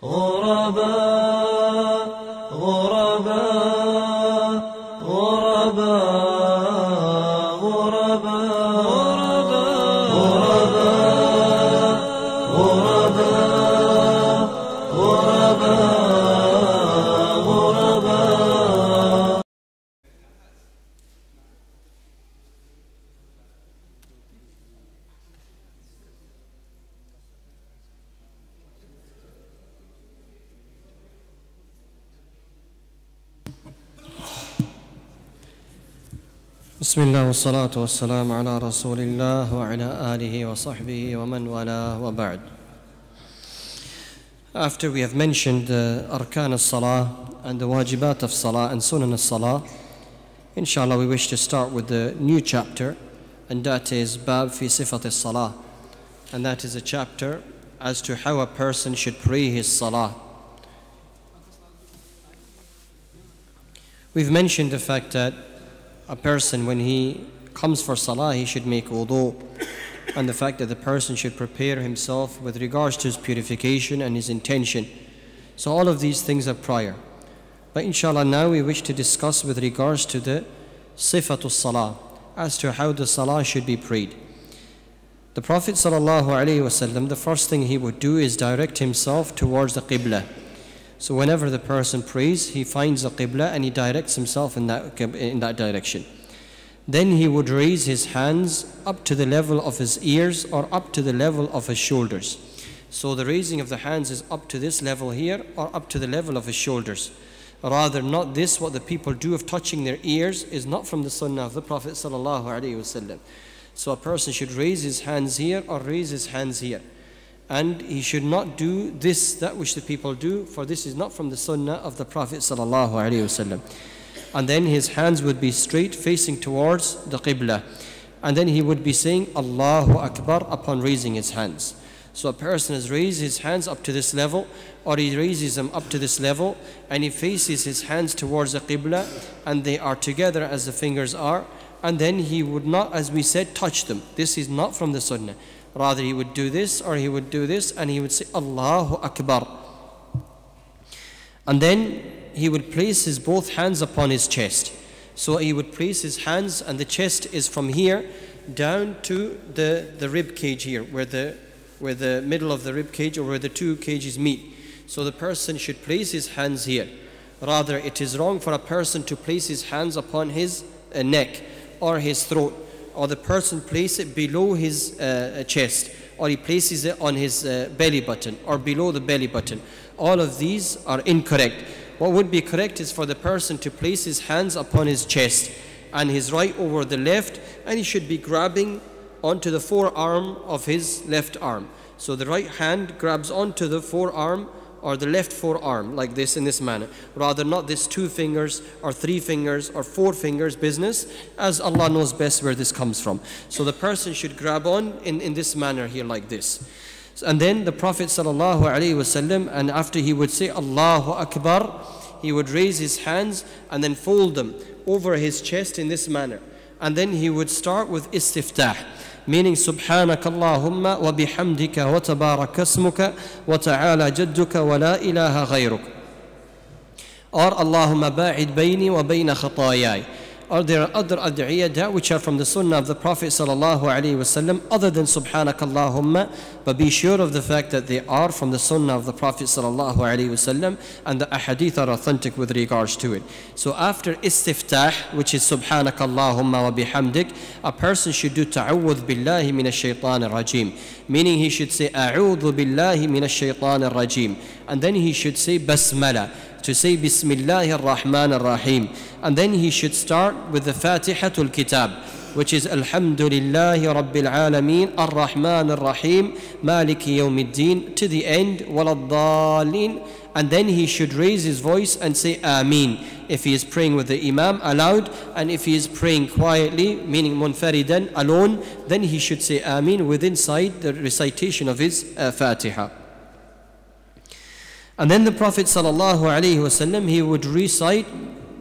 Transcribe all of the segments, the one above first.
غرباء غرباء غرباء غرباء غرباء غرباء غرباء. بسم الله والصلاة والسلام على رسول الله وعلى آله وصحبه ومن والاه وبعد. After we have mentioned the arkan al-salah and the wajibat of salah and sunan al-salah, inshallah we wish to start with the new chapter, and that is bab fi sifat al-salah, and that is a chapter as to how a person should pray his salah. We've mentioned the fact that a person, when he comes for salah, he should make wudu, and the fact that the person should prepare himself with regards to his purification and his intention. So all of these things are prior. But inshallah now we wish to discuss with regards to the sifatul salah, as to how the salah should be prayed. The Prophet ﷺ, the first thing he would do is direct himself towards the qibla. So whenever the person prays, he finds the qibla and he directs himself in that direction. Then he would raise his hands up to the level of his ears or up to the level of his shoulders. So the raising of the hands is up to this level here or up to the level of his shoulders. Rather, not this, what the people do of touching their ears is not from the sunnah of the Prophet ﷺ. So a person should raise his hands here or raise his hands here. And he should not do that which the people do, for this is not from the sunnah of the Prophet ﷺ. And then his hands would be straight facing towards the qibla. And then he would be saying Allahu Akbar upon raising his hands. So a person has raised his hands up to this level, or he raises them up to this level, and he faces his hands towards the qibla, and they are together as the fingers are. And then he would not, as we said, touch them. This is not from the sunnah. Rather, he would do this or he would do this, and he would say Allahu Akbar. And then he would place his both hands upon his chest. So he would place his hands, and the chest is from here down to the rib cage here, where the middle of the rib cage, or where the two cages meet. So the person should place his hands here. Rather, it is wrong for a person to place his hands upon his neck or his throat, or the person place it below his chest, or he places it on his belly button or below the belly button. All of these are incorrect. What would be correct is for the person to place his hands upon his chest and his right over the left, and he should be grabbing onto the forearm of his left arm. So the right hand grabs onto the forearm or the left forearm like this, in this manner. Rather, not this 2 fingers or 3 fingers or 4 fingers business, as Allah knows best where this comes from. So the person should grab on in this manner here like this. And then the Prophet ﷺ, and after he would say Allahu Akbar, he would raise his hands and then fold them over his chest in this manner. And then he would start with istiftah, meaning Subhanak Allahumma wa bihamdika wa tabarak asmuka wa ta'ala jadduka wa la ilaha ghayruk. Or Allahumma ba'id bayni wa bayna khatayai. Or there are other ad'iyah which are from the sunnah of the Prophet ﷺ other than Subhanak Allahumma, but be sure of the fact that they are from the sunnah of the Prophet ﷺ, and the ahadith are authentic with regards to it. So after istiftah, which is Subhanak Allahumma wa bihamdik, a person should do ta'awudh billahi minash shaitanir rajim, meaning he should say a'udhu billahi minash shaitanir rajim, and then he should say basmala, to say Bismillahir Rahmanir Rahim. And then he should start with the Fatihatul Kitab, which is Alhamdulillahi Rabbil Alameen Ar-Rahmanir Rahim Maliki Yawmiddin, to the end, Waladdallin. And then he should raise his voice and say Ameen if he is praying with the Imam aloud, and if he is praying quietly, meaning munfaridan, alone, then he should say Ameen within inside the recitation of his Fatiha. And then the Prophet ﷺ, he would recite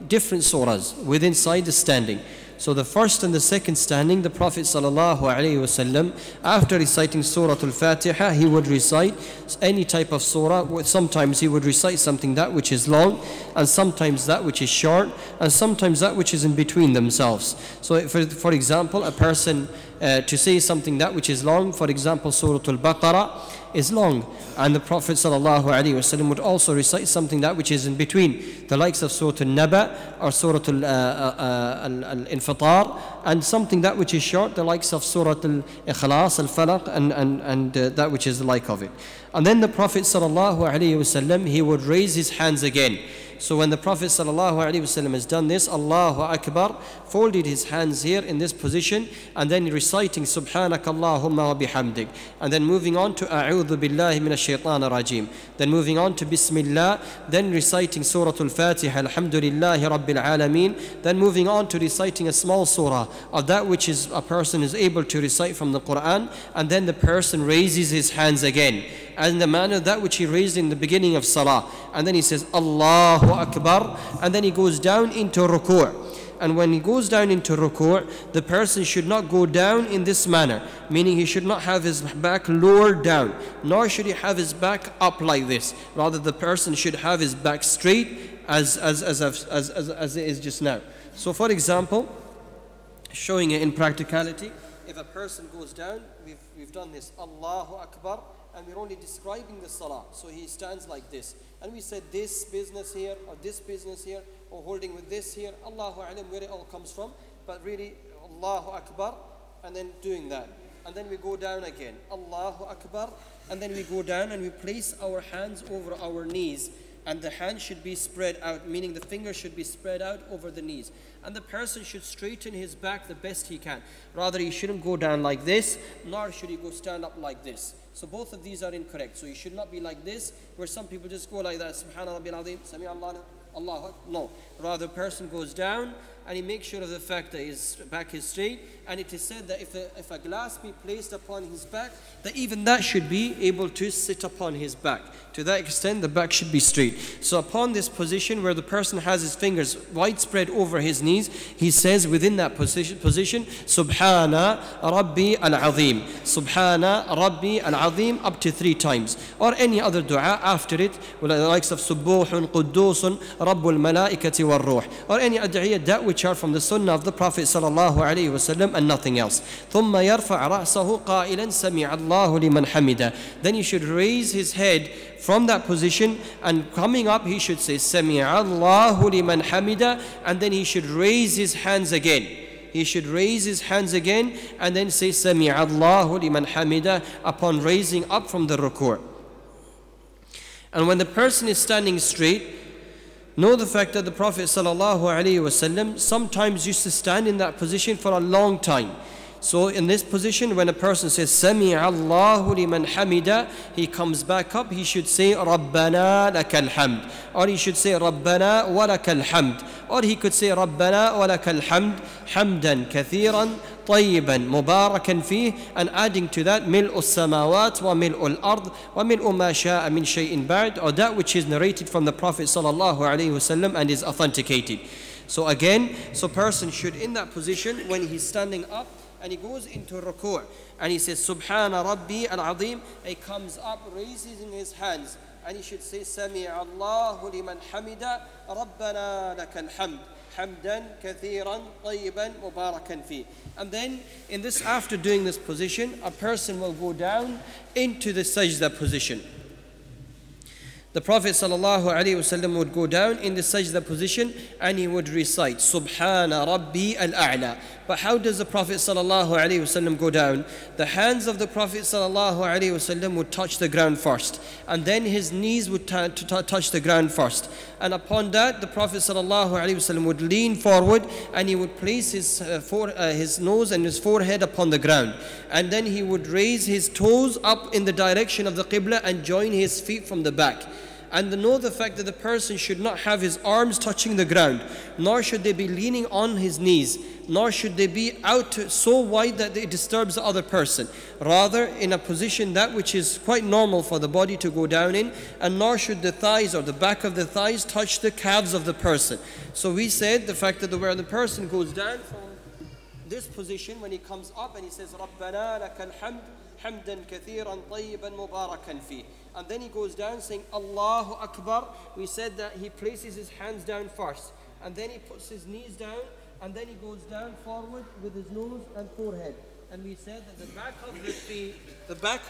different surahs within inside the standing. So the first and the second standing, the Prophet ﷺ, after reciting Surah Al-Fatiha, he would recite any type of surah. Sometimes he would recite something that which is long, and sometimes that which is short, and sometimes that which is in between themselves. So for example, a person to say something that which is long, for example, Surah Al-Baqarah is long, and the Prophet ﷺ would also recite something that which is in between, the likes of Surah Al-Naba or Surah Al-Infitar, and something that which is short, the likes of Surah Al-Ikhlas, Al-Falaq, and that which is the like of it. And then the Prophet ﷺ, he would raise his hands again. So when the Prophet ﷺ has done this, Allahu Akbar, folded his hands here in this position, and then reciting Subhanak Allahumma wa bihamdik, and then moving on to A'udhu billahi minash shaitanir rajim, then moving on to Bismillah, then reciting Surah Al-Fatiha, Alhamdulillahi Rabbil Alameen, then moving on to reciting a small surah of that which is a person is able to recite from the Quran, and then the person raises his hands again, and the manner that which he raised in the beginning of Salah, and then he says Allahu Akbar, and then he goes down into ruku'. And when he goes down into ruku', the person should not go down in this manner, meaning he should not have his back lowered down, nor should he have his back up like this. Rather, the person should have his back straight as it is just now. So for example, showing it in practicality, if a person goes down, we've done this, Allahu Akbar, and we're only describing the salah. So he stands like this. And we said this business here, or this business here, or holding with this here. Allahu Alam, where it all comes from. But really, Allahu Akbar, and then doing that. And then we go down again. Allahu Akbar, and then we go down and we place our hands over our knees. And the hand should be spread out, meaning the fingers should be spread out over the knees. And the person should straighten his back the best he can. Rather, he shouldn't go down like this, nor should he go stand up like this. So both of these are incorrect. So he should not be like this, where some people just go like that. Subhanallah bil azim, Sami Allah, Allah. No. Rather, a person goes down and he makes sure of the fact that his back is straight. And it is said that if a glass be placed upon his back, that even that should be able to sit upon his back. To that extent, the back should be straight. So upon this position where the person has his fingers widespread over his knees, he says within that position, Subhana Rabbi Al-Azim. Subhana Rabbi Al-Azim up to 3 times. Or any other dua after it, with the likes of Subuhun, Quddusun, Rabbul Malaikati wal Ruh. Or any ad'iyah that which are from the sunnah of the Prophet sallallahu alaihi wasallam and nothing else. ثم يرفع رأسه قائلا سمع الله لمن حمده. Then he should raise his head from that position, and coming up he should say سمع الله لمن حمده, and then he should raise his hands again. He should raise his hands again and then say سمع الله لمن حمده upon raising up from the ruku'. And when the person is standing straight, know the fact that the Prophet ﷺ sometimes used to stand in that position for a long time. So in this position, when a person says Sami Allahu liman hamida, he comes back up, he should say Rabbana lakal hamd, or he should say Rabbana wa lakal hamd, or he could say Rabbana wa lakal hamd, hamdan kathiran طيبا مباركا فيه, and adding to that ملء السماوات وملء الأرض وملء ما شاء من شيء بعد, or that which is narrated from the Prophet sallallahu alaihi wasallam and is authenticated. So again, so person should in that position, when he's standing up and he goes into ruku' and he says Subhana Rabbi Al-Azim, he comes up raising his hands and he should say Sami Allahu liman hamida Rabbana lakal hamd hamdan kathiran tayyiban mubarakan fi. And then in this, after doing this position, a person will go down into the sajda position. The Prophet ﷺ would go down in the sajda position and he would recite Subhana Rabbi Al-A'la. But how does the Prophet ﷺ go down? The hands of the Prophet ﷺ would touch the ground first, and then his knees would touch the ground first. And upon that, the Prophet ﷺ would lean forward and he would place his nose and his forehead upon the ground. And then he would raise his toes up in the direction of the Qibla and join his feet from the back. And know the fact that the person should not have his arms touching the ground, nor should they be leaning on his knees, nor should they be out so wide that it disturbs the other person. Rather, in a position that which is quite normal for the body to go down in, and nor should the thighs or the back of the thighs touch the calves of the person. So we said the fact that where the person goes down this position, when he comes up and he says, رَبَّنَا لَكَ الْحَمْدُ حَمْدًا كَثِيرًا طَيِّبًا مُبَارَكًا فِيهِ. And then he goes down saying, Allahu Akbar. We said that he places his hands down first. And then he puts his knees down. And then he goes down forward with his nose and forehead. And we said that the back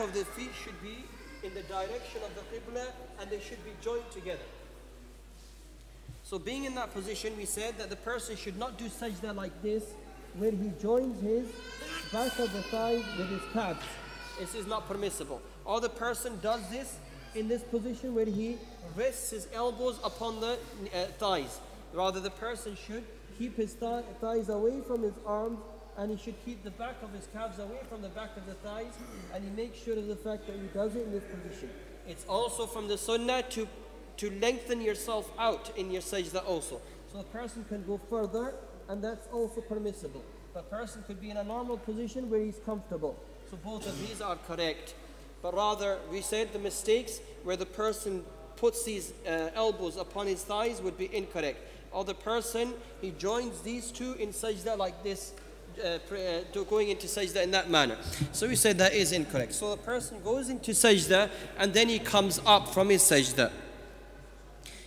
of the feet should be in the direction of the Qibla, and they should be joined together. So being in that position, we said that the person should not do sajda like this, where he joins his back of the thighs with his calves. This is not permissible. Or the person does this in this position where he rests his elbows upon the thighs. Rather, the person should keep his thighs away from his arms, and he should keep the back of his calves away from the back of the thighs, and he makes sure of the fact that he does it in this position. It's also from the sunnah to lengthen yourself out in your sajda also. So a person can go further, and that's also permissible. A person could be in a normal position where he's comfortable. So both of these are correct. But rather, we said the mistakes where the person puts his elbows upon his thighs would be incorrect. Or the person, he joins these two in sajda like this, going into sajda in that manner. So we said that is incorrect. So the person goes into sajda and then he comes up from his sajda.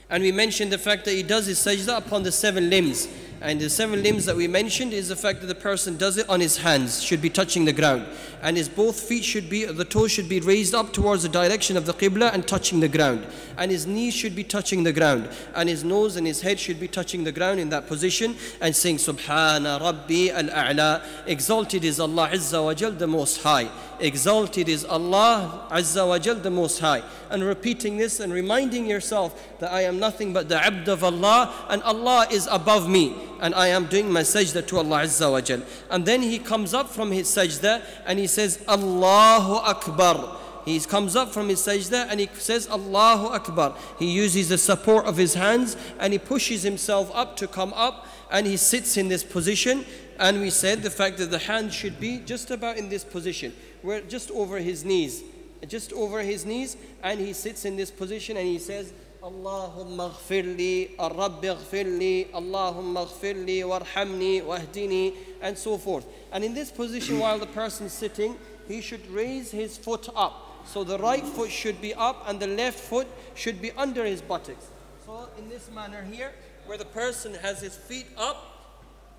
And we mentioned the fact that he does his sajda upon the 7 limbs. And the 7 limbs that we mentioned is the fact that the person does it on his hands, should be touching the ground. And his both feet should be, the toes should be raised up towards the direction of the Qibla and touching the ground. And his knees should be touching the ground. And his nose and his head should be touching the ground in that position. And saying, Subhana Rabbi al-A'la. Exalted is Allah Azza wa Jal, the Most High. Exalted is Allah Azza wa Jal, the Most High. And repeating this and reminding yourself that I am nothing but the abd of Allah, and Allah is above me, and I am doing my sajda to Allah Azza wa Jal. And then he comes up from his sajda and he says Allahu Akbar. He comes up from his sajda and he says Allahu Akbar. He uses the support of his hands and he pushes himself up to come up, and he sits in this position. And we said the fact that the hand should be just about in this position, where just over his knees, and he sits in this position and he says Allahumma ghfirli, Rabbi ghfirli, Allahumma ghfirli, warhamni, wahdini, and so forth. And in this position, while the person is sitting, he should raise his foot up. So the right foot should be up and the left foot should be under his buttocks. So in this manner here, where the person has his feet up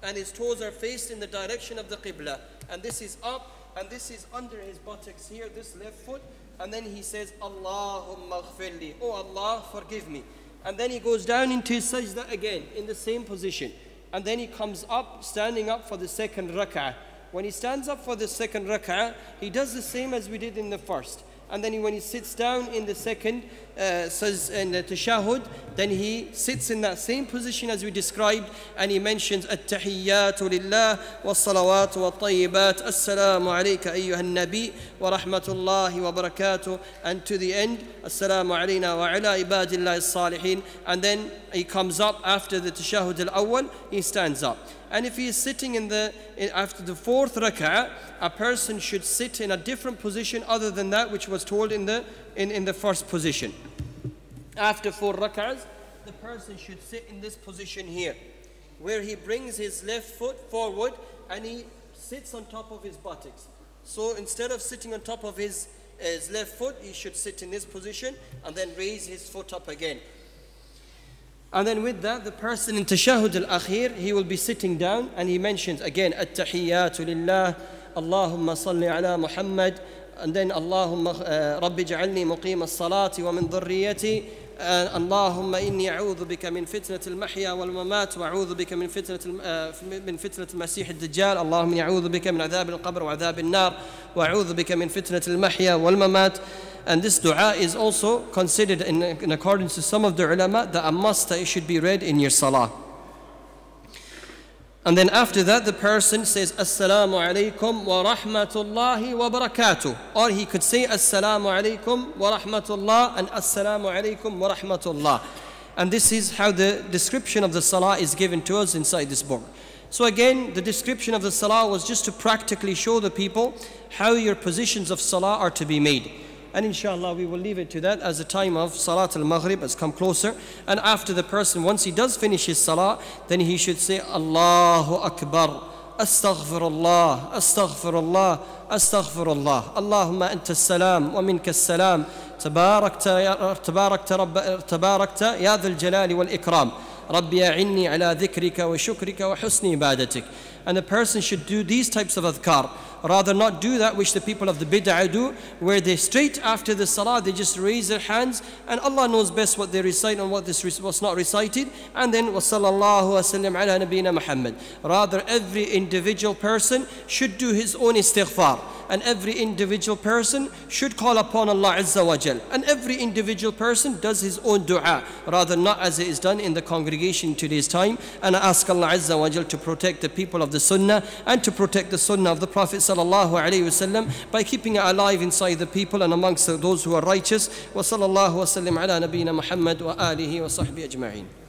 and his toes are faced in the direction of the Qibla, and this is up and this is under his buttocks here, this left foot. And then he says Allahumma ghfirli, oh Allah, forgive me. And then he goes down into his sajda again in the same position. And then he comes up, standing up for the second rak'ah. When he stands up for the second rak'ah, he does the same as we did in the first. And then when he sits down in the second in the tashahud, then he sits in that same position as we described, and he mentions at-tahiyyatu lillah was-salawatu wat-tayyibat, assalamu alayka ayyuhan nabi wa rahmatullahi wa barakatuh, and to the end, assalamu alayna wa ala ibadillahi as-salihin. And then he comes up after the tashahud al-awwal, he stands up. And if he is sitting after the fourth rak'ah, a person should sit in a different position other than that which was told in the first position. After 4 rak'ahs, the person should sit in this position here, where he brings his left foot forward and he sits on top of his buttocks. So instead of sitting on top of his left foot, he should sit in this position and then raise his foot up again. And then with that, the person in tashahud al-akhir, he will be sitting down and he mentions again at-tahiyyatu lillah, Allahumma salli ala Muhammad, and then Allahumma Rabbi ja'alni muqim as-salati wa min dhurriyyati, Allahumma inni a'udhu bika min fitnat al-mahya wal-mamat wa a'udhu bika min fitnat al-masih al-dajjal, Allahumma inni a'udhu bika min adhab al-qabr wa adhab al-nar wa a'udhu bika min fitnat al-mahya wal-mamat. And this dua is also considered in accordance to some of the ulama that a must that it should be read in your salah. And then after that, the person says Assalamu alaikum wa rahmatullahi wa barakatuh. Or he could say Assalamu alaikum wa rahmatullah and Assalamu alaikum wa rahmatullah. And this is how the description of the salah is given to us inside this book. So again, the description of the salah was just to practically show the people how your positions of salah are to be made. And inshallah we will leave it to that as the time of Salat al-Maghrib has come closer. And after the person, once he does finish his salah, then he should say Allahu Akbar, Astaghfirullah, Astaghfirullah, Astaghfirullah. Allahumma anta salam wa minka salam. تباركت يا ذا الجلال والإكرام. ربي أعني على ذكرك وشكرك وحسن عبادتك. And a person should do these types of adhkar, rather not do that which the people of the bid'ah do, where they straight after the salah they just raise their hands and Allah knows best what they recite and what's not recited, and then wasallallahu wasallam ala nabiyyina Muhammad. Rather, every individual person should do his own istighfar, and every individual person should call upon Allah Azza wa Jal, and every individual person does his own dua, rather not as it is done in the congregation in today's time. And I ask Allah Azza wa Jal to protect the people of the Sunnah and to protect the Sunnah of the Prophet sallallahu alaihi wasallam by keeping it alive inside the people and amongst those who are righteous. Wa sallallahu wa sallam ala nabiyyina Muhammad wa alihi wa sahbihi ajma'in.